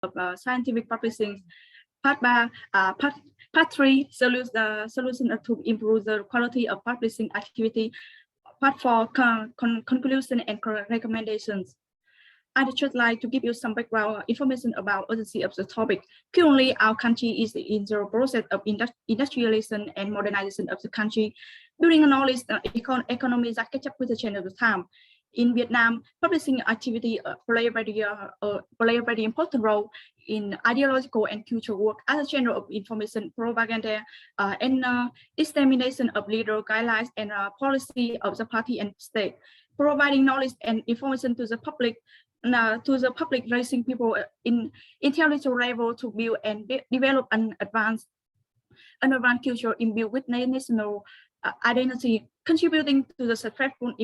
of scientific publishing. Part 3, solution to improve the quality of publishing activity. Part 4, conclusion and recommendations. I'd just like to give you some background information about urgency of the topic. Currently, our country is in the process of industrialization and modernization of the country, building a knowledge economy that catch up with the change of the time. In Vietnam, publishing activity play a very important role in ideological and cultural work as a channel of information, propaganda, and dissemination of legal guidelines and policy of the party and state, providing knowledge and information to the public, raising people in intellectual level to build and develop an advanced culture imbued with national identity, contributing to the successful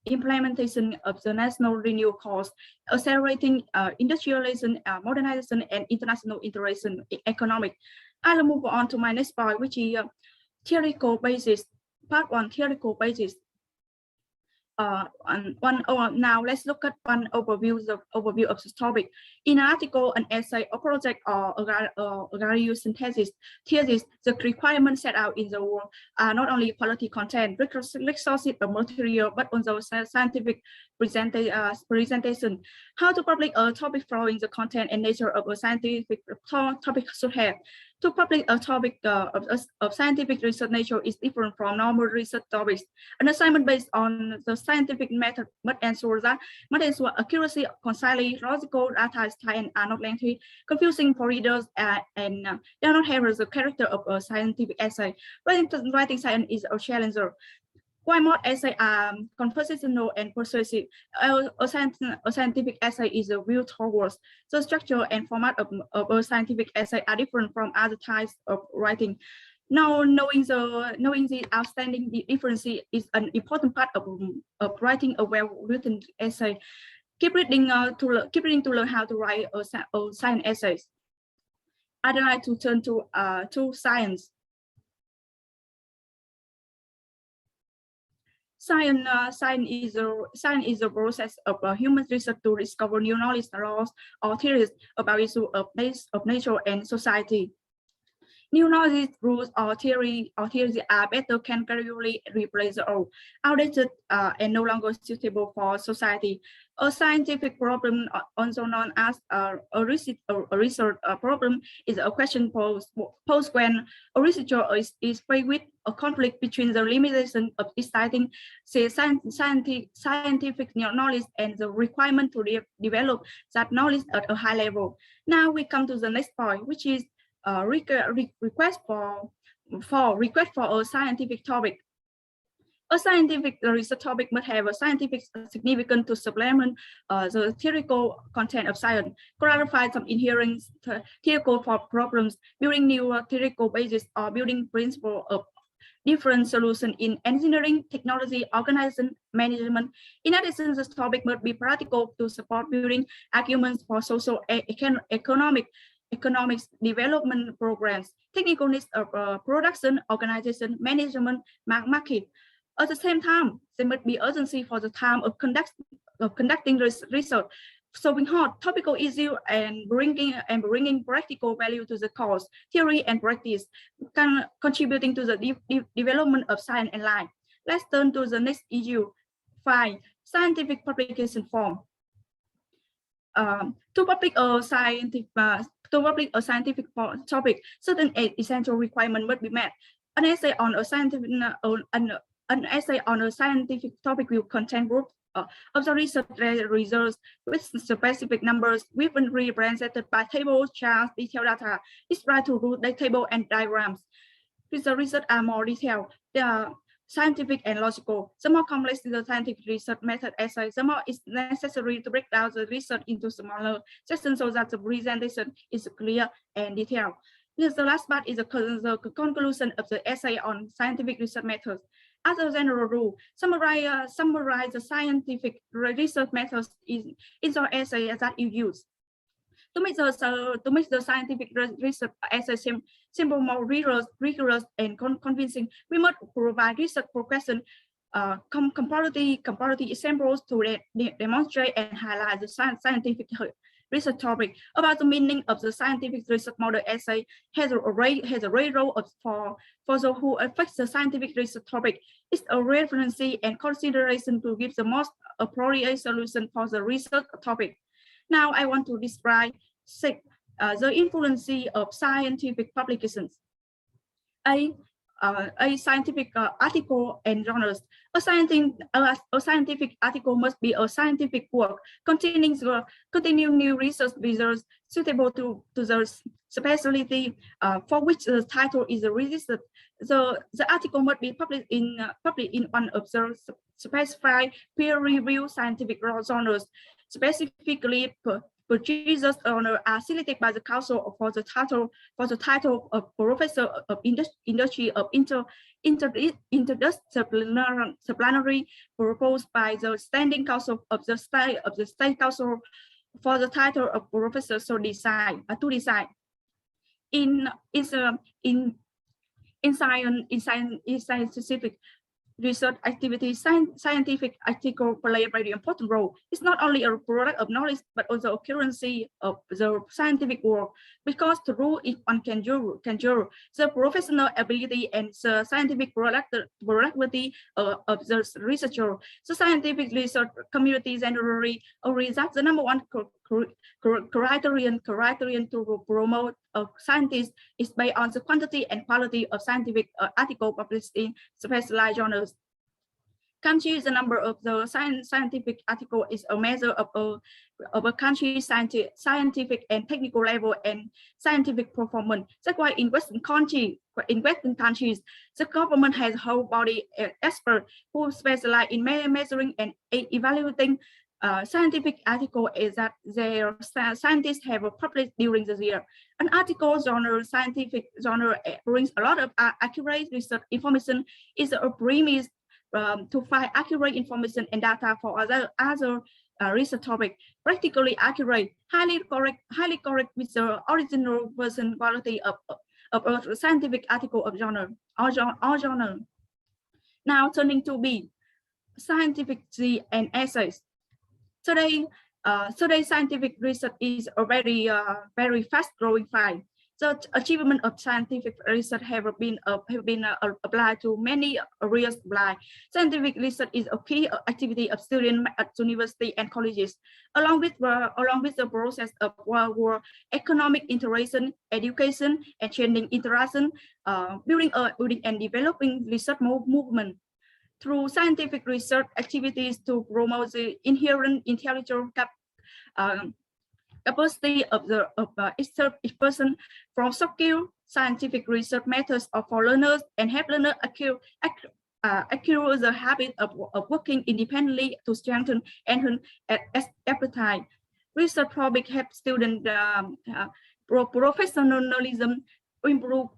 implementation of the national renewal course, accelerating industrialization, modernization, and international integration economic. I'll move on to my next point, which is theoretical basis. Part 1, theoretical basis. Now let's look at one overview of this topic. In an article, an essay, a project, or a graduation thesis, the requirements set out in the work are not only quality content, resources of material, but also scientific presentation. How to publish a topic following the content and nature of a scientific topic should have. To publish a topic of scientific research nature is different from normal research topics. An assignment based on the scientific method must ensure accuracy, concisely, logical, data and are not lengthy, confusing for readers, and do not have the character of a scientific essay. Writing science is a challenger. While most essays are conversational and persuasive, a scientific essay is a view towards the structure and format of a scientific essay are different from other types of writing. Now, knowing the outstanding difference is an important part of writing a well-written essay. Keep reading to learn how to write a science essays. I'd like to turn to science. Science is a process of human research to discover new knowledge, laws, or theories about issues of nature and society. New knowledge, rules, or theories are better can gradually replace the old, outdated, and no longer suitable for society. A scientific problem, also known as a research problem, is a question posed when a researcher is faced with a conflict between the limitation of exciting scientific knowledge and the requirement to develop that knowledge at a high level. Now we come to the next point, which is request for a scientific topic. A scientific research topic must have a scientific significance to supplement the theoretical content of science, clarify some inherent theoretical problems, building new theoretical basis, or building principle of different solutions in engineering, technology, organization, management. In addition, this topic must be practical to support building arguments for social economics development programs, technical needs of production, organization, management, market. At the same time, there must be urgency for the time of conducting research, solving hot topical issues and bringing practical value to the course, theory and practice, contributing to the development of science and life. Let's turn to the next issue. 5. Scientific publication form. To publish a scientific topic, certain essential requirements must be met. An essay on a scientific topic will contain groups of the research results with specific numbers, often represented by tables, charts, detailed data, described through the table and diagrams. The results are more detailed. They are scientific and logical. The more complex the scientific research method essay, the more it's necessary to break down the research into smaller sections so that the presentation is clear and detailed. The last part is the conclusion of the essay on scientific research methods. As a general rule, summarize the scientific research methods in the essay that you use. To make the scientific research essay simple, more rigorous, and convincing, we must provide research progression, comparative examples to demonstrate and highlight the scientific research topic. About the meaning of the scientific research model essay has a great role for those who affect the scientific research topic. It's a reference and consideration to give the most appropriate solution for the research topic. Now I want to describe the influence of scientific publications. A scientific article and journals. A scientific article must be a scientific work containing new research results suitable to the specialty for which the title is registered. The article must be published in one of the specified peer-reviewed scientific journals. Specifically, purchases are selected by the council for the title of professor of industry of interdisciplinary proposed by the standing council of the state council for the title of professor to decide. In scientific research activities, scientific article play a very important role. It's not only a product of knowledge, but also a currency of the scientific work, because through it one can judge the professional ability and the scientific productivity of the researcher. The scientific research community generally that's the number one criterion to promote a scientist is based on the quantity and quality of scientific article published in specialized journals. Country, the number of the scientific article is a measure of a country's scientific and technical level and scientific performance. That's why in Western countries, the government has a whole body experts who specialize in measuring and evaluating scientific article is that their scientists have published during the year. An article journal, scientific journal brings a lot of accurate research information. Is a premise to find accurate information and data for other research topic. Practically accurate, highly correct with the original version quality of a scientific article of journal or journal. Now turning to B, scientific G and essays. Today, scientific research is a very fast-growing field. The achievement of scientific research have been applied to many areas. Scientific research is a key activity of students at university and colleges, along with the process of world economic integration, education, and changing interaction, building and developing research movement. Through scientific research activities to promote the inherent intellectual capacity of each person, from soft-skill scientific research methods for learners and help learners acquire the habit of working independently to strengthen and appetite. Research topics help students professionalism, improve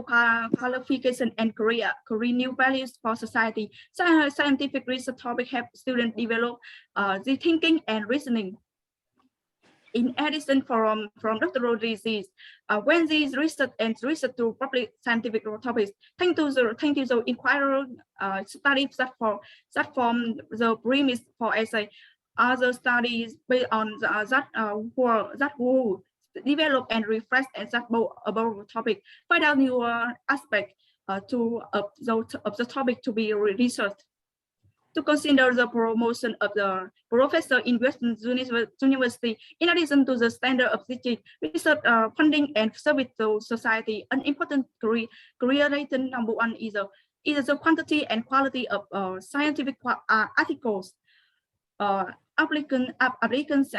qualification and career new values for society. Scientific research topic help students develop the thinking and reasoning. In addition, from doctoral thesis, when these research to public scientific topics, thanks to the inquiry studies that form the premise for essay, other studies based on that will develop and refresh and about the topic, find out new aspect of the topic to be researched. To consider the promotion of the professor in Western University, in addition to the standard of teaching, research funding and service to society, an important creator number one is the quantity and quality of scientific articles. Applicants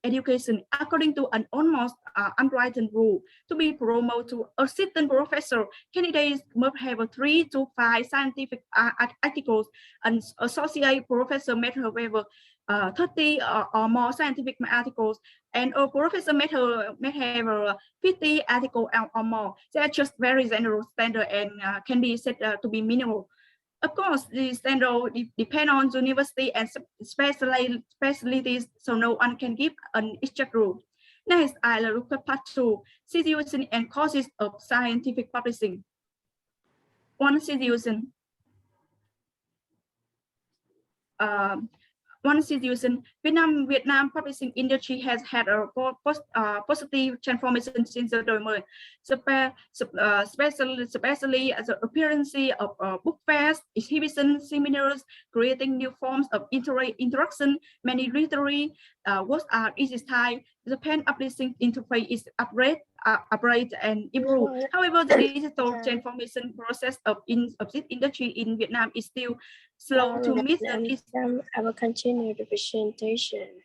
education according to an almost unwritten rule. To be promoted to assistant professor, candidates must have 3 to 5 scientific articles, and associate professor may have 30 or more scientific articles, and a professor may have 50 articles or more. They are just very general standard and can be said to be minimal. Of course, the standard depend on the university and specialties, so no one can give an exact rule. Next, I will look at part 2, situation and causes of scientific publishing. One situation. one situation, Vietnam publishing industry has had a positive transformation since the đổi mới, especially as the appearance of book fairs, exhibition, seminars, creating new forms of interaction. Many literary works are digitized. The pen publishing interface is upgrade and improve. However, the digital transformation process of this industry in Vietnam is still slow to meet the. I will continue the presentation.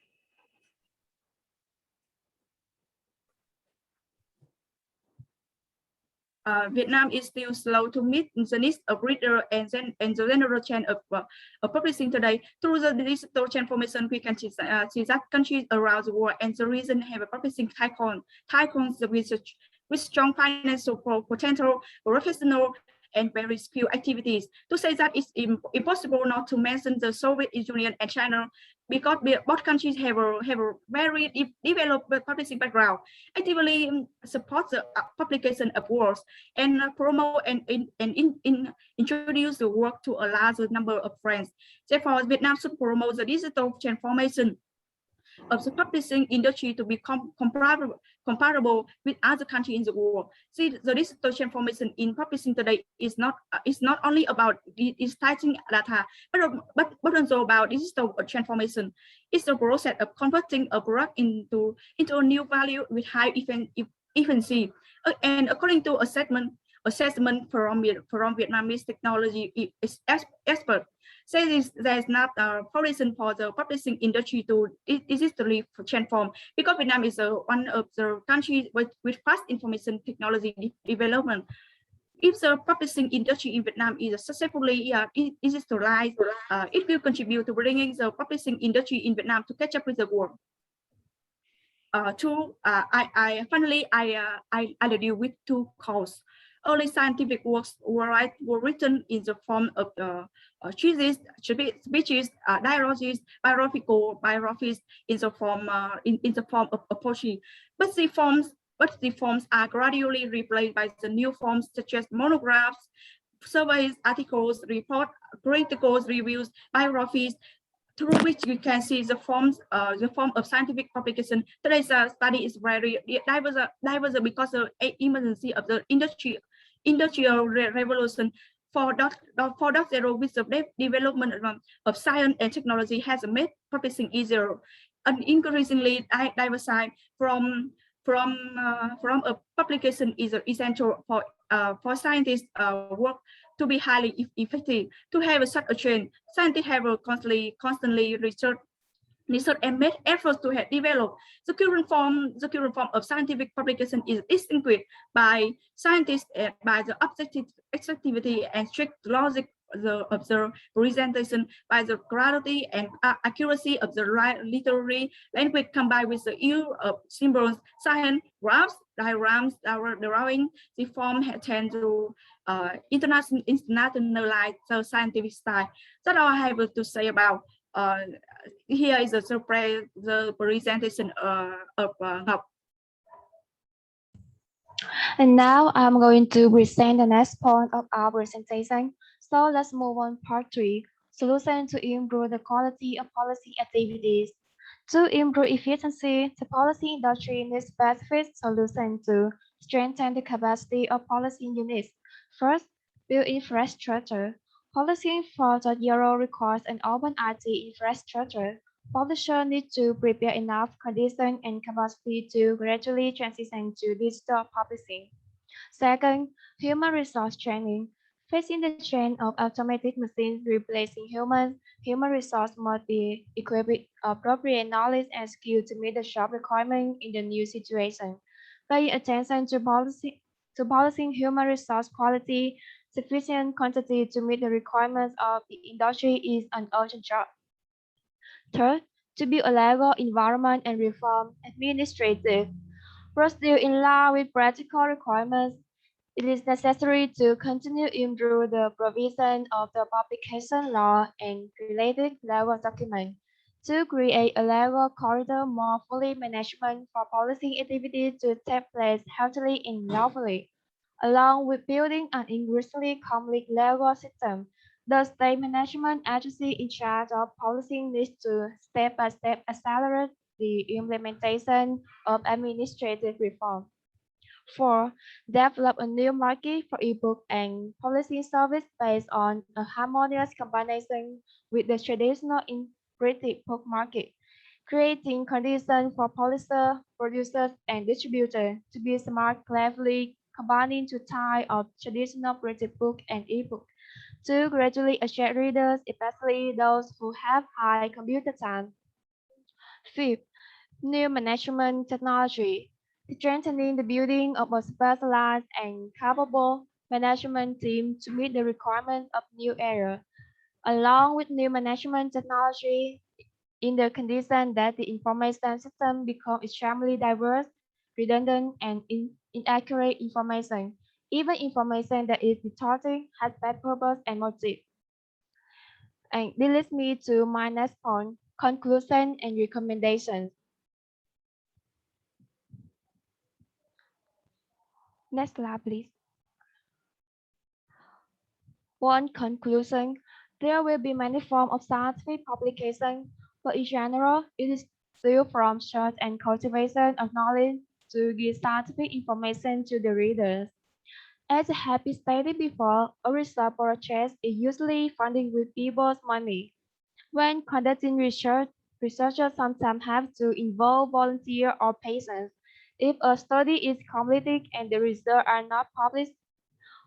Vietnam is still slow to meet the needs of reader and the general trend of publishing today. Through the digital transformation, we can see that countries around the world and the region have a publishing tycoons with strong financial potential, professional, and very skilled activities. To say that it's impossible not to mention the Soviet Union and China, because both countries have a very developed publishing background, actively support the publication of works and promote and introduce the work to a larger number of friends. Therefore, Vietnam should promote the digital transformation of the publishing industry to be comparable with other countries in the world. See, the digital transformation in publishing today is not only about digitizing data, but also about digital transformation. It's the process of converting a product into a new value with high efficiency. And according to assessment from Vietnamese technology expert, says there is not a reason for the publishing industry to digitally transform, because Vietnam is one of the countries with fast information technology development. If the publishing industry in Vietnam is successfully digitalized, it will contribute to bringing the publishing industry in Vietnam to catch up with the world. Finally, I deal with two calls. Early scientific works were written in the form of treatises, speeches, dialogues, biographies in the form of poetry. But the forms are gradually replaced by the new forms such as monographs, surveys, articles, reports, critical reviews, biographies, through which you can see the form of scientific publication. Today's study is very diverse because of the emergency of the industrial revolution. 4.0 with the development of science and technology has made publishing easier and increasingly diversified from a publication is essential for scientists work to be highly effective. To have such a trend, scientists have constantly research and made efforts to have developed the current form of scientific publication is distinguished by scientists by the objectivity and strict logic of the presentation, by the clarity and accuracy of the literary language combined with the use of symbols, signs, graphs, diagrams, drawing. The form tend to internationalize the scientific style. That's all I have to say about. Here is the presentation of Ngọc. And now I'm going to present the next point of our presentation. So let's move on part 3, solution to improve the quality of policy activities. To improve efficiency, the policy industry needs specific solutions to strengthen the capacity of policy units. First, build infrastructure. Policing 4.0 requires an open IT infrastructure. Publishers need to prepare enough conditions and capacity to gradually transition to digital publishing. Second, human resource training. Facing the trend of automated machines replacing humans, human resource must be equipped with appropriate knowledge and skills to meet the job requirements in the new situation. Paying attention to policing human resource quality, sufficient quantity to meet the requirements of the industry is an urgent job. Third, to build a legal environment and reform administrative procedure in line with practical requirements. It is necessary to continue improve the provision of the publication law and related legal documents to create a legal corridor more fully management for policy activities to take place healthily and lawfully. Along with building an increasingly complex legal system, The state management agency in charge of policing needs to step-by-step accelerate the implementation of administrative reform. 4. Develop a new market for ebook and publishing service based on a harmonious combination with the traditional printed book market, creating conditions for publishers, producers, and distributors to be smart, cleverly combining two types of traditional printed book and ebook to gradually attract readers, especially those who have high computer time. 5th, new management technology, strengthening the building of a specialized and capable management team to meet the requirements of new era, along with new management technology in the condition that the information system become extremely diverse, redundant, and inaccurate information. Even information that is distorted has bad purpose and motive. And this leads me to my next point, conclusion and recommendations. Next slide, please. 1. Conclusion. There will be many forms of scientific publication, but in general, it is still from search and cultivation of knowledge to give scientific information to the readers. As I have been stated before, a research project is usually funded with people's money. When conducting research, researchers sometimes have to involve volunteers or patients. If a study is completed and the results are not published,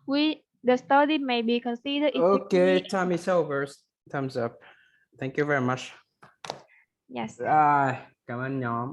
the study may be considered Okay, time is over. Thumbs up. Thank you very much. Yes. Rồi, cảm ơn nhóm.